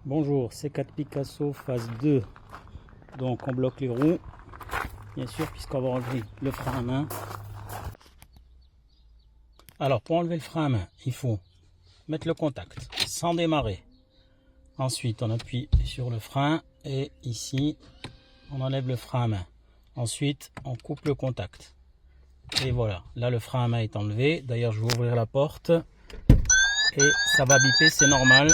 Bonjour, C4 Picasso phase 2. Donc on bloque les roues, bien sûr, puisqu'on va enlever le frein à main. Alors pour enlever le frein à main, il faut mettre le contact sans démarrer. Ensuite on appuie sur le frein et ici on enlève le frein à main. Ensuite on coupe le contact. Et voilà, là le frein à main est enlevé. D'ailleurs je vais ouvrir la porte et ça va biper, c'est normal.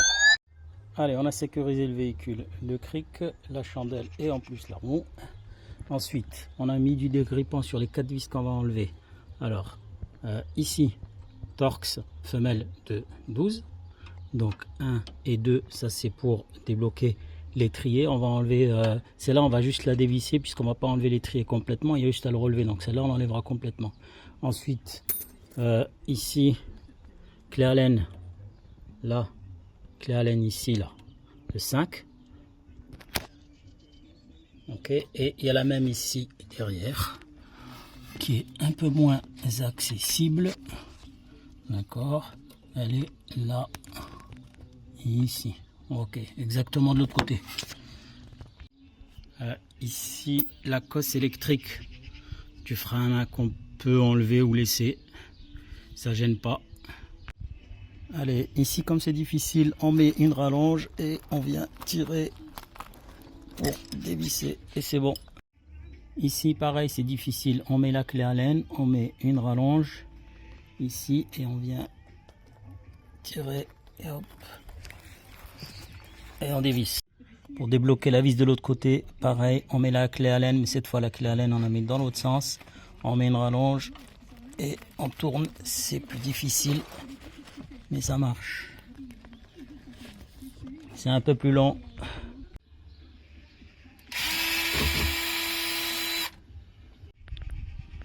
Allez, on a sécurisé le véhicule, le cric, la chandelle et en plus la roue. Ensuite, on a mis du dégrippant sur les 4 vis qu'on va enlever. Alors, ici, Torx femelle de 12. Donc 1 et 2, ça c'est pour débloquer l'étrier. On va enlever, celle-là on va juste la dévisser puisqu'on ne va pas enlever l'étrier complètement. Il y a juste à le relever, donc celle-là on l'enlèvera complètement. Ensuite, ici, clé Allen, là. Clé Allen ici, là, le 5. Ok, et il y a la même ici derrière, qui est un peu moins accessible. D'accord, elle est là, ici. Ok, exactement de l'autre côté. Ici, la cosse électrique du frein à main qu'on peut enlever ou laisser. Ça gêne pas. Allez, ici comme c'est difficile, on met une rallonge et on vient tirer pour dévisser et c'est bon. Ici pareil, c'est difficile, on met la clé Allen, on met une rallonge ici et on vient tirer et hop, et on dévisse. Pour débloquer la vis de l'autre côté, pareil, on met la clé Allen, mais cette fois la clé Allen on la met dans l'autre sens, on met une rallonge et on tourne, c'est plus difficile. Mais ça marche. C'est un peu plus long.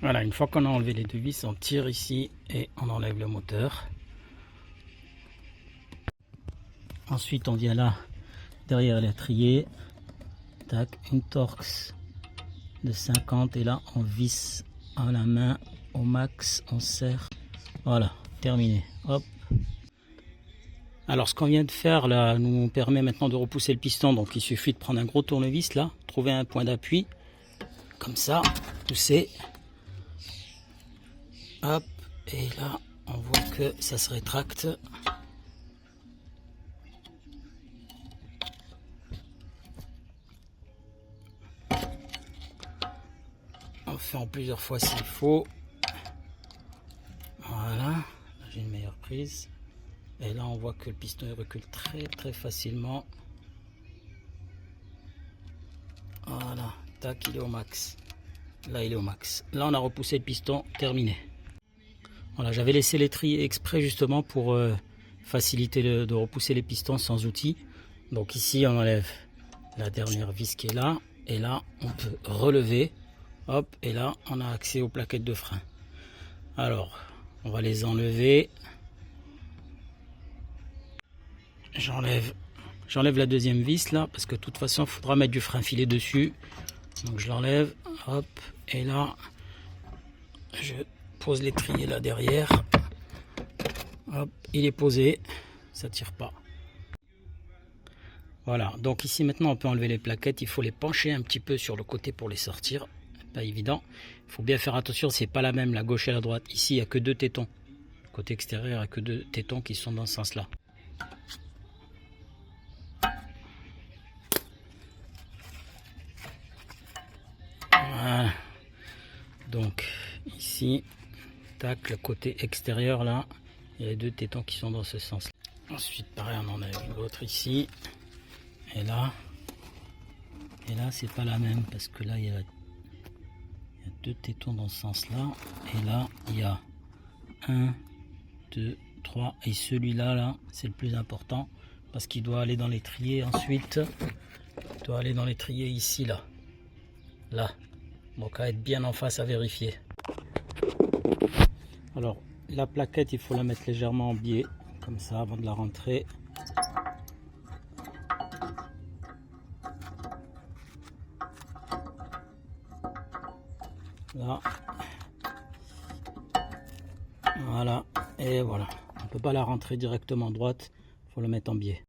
Voilà, une fois qu'on a enlevé les deux vis, on tire ici et on enlève le moteur. Ensuite, on vient là, derrière l'étrier. Tac, une Torx de 50 et là, on visse à la main au max, on serre. Voilà, terminé. Hop. Alors ce qu'on vient de faire là nous permet maintenant de repousser le piston, donc il suffit de prendre un gros tournevis là, trouver un point d'appui, comme ça, pousser, hop, et là on voit que ça se rétracte. On fait en plusieurs fois s'il faut. Voilà, là j'ai une meilleure prise. Et là on voit que le piston il recule très facilement. Voilà, tac, il est au max. Là il est au max. Là on a repoussé le piston, terminé. Voilà, j'avais laissé l'étrier exprès justement pour faciliter de repousser les pistons sans outil. Donc ici on enlève la dernière vis qui est là. Et là on peut relever. Hop, et là on a accès aux plaquettes de frein. Alors, on va les enlever. J'enlève la deuxième vis là, parce que de toute façon, il faudra mettre du frein filé dessus. Donc je l'enlève, hop, et là, je pose l'étrier là derrière. Hop, il est posé, ça tire pas. Voilà, donc ici maintenant on peut enlever les plaquettes, il faut les pencher un petit peu sur le côté pour les sortir. Pas évident, il faut bien faire attention, c'est pas la même, la gauche et la droite. Ici il n'y a que deux tétons, côté extérieur il n'y a que deux tétons qui sont dans ce sens là. Voilà. Donc ici, tac, le côté extérieur là, il y a les deux tétons qui sont dans ce sens là. Ensuite pareil on en a l'autre ici, et là c'est pas la même parce que là il y a deux tétons dans ce sens là, et là il y a 1, 2, 3, et celui-là là, c'est le plus important parce qu'il doit aller dans l'étrier. Ensuite il doit aller dans l'étrier ici là, donc à être bien en face à vérifier. Alors la plaquette il faut la mettre légèrement en biais comme ça avant de la rentrer. Là, voilà, et voilà, on peut pas la rentrer directement droite, il faut la mettre en biais.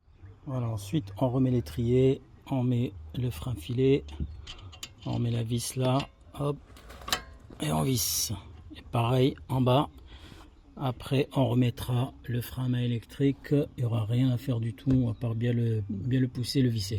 Voilà, ensuite on remet l'étrier, on met le frein filet, on met la vis là, hop, et on visse. Et pareil en bas. Après on remettra le frein à main électrique, il n'y aura rien à faire du tout à part bien le pousser, le visser.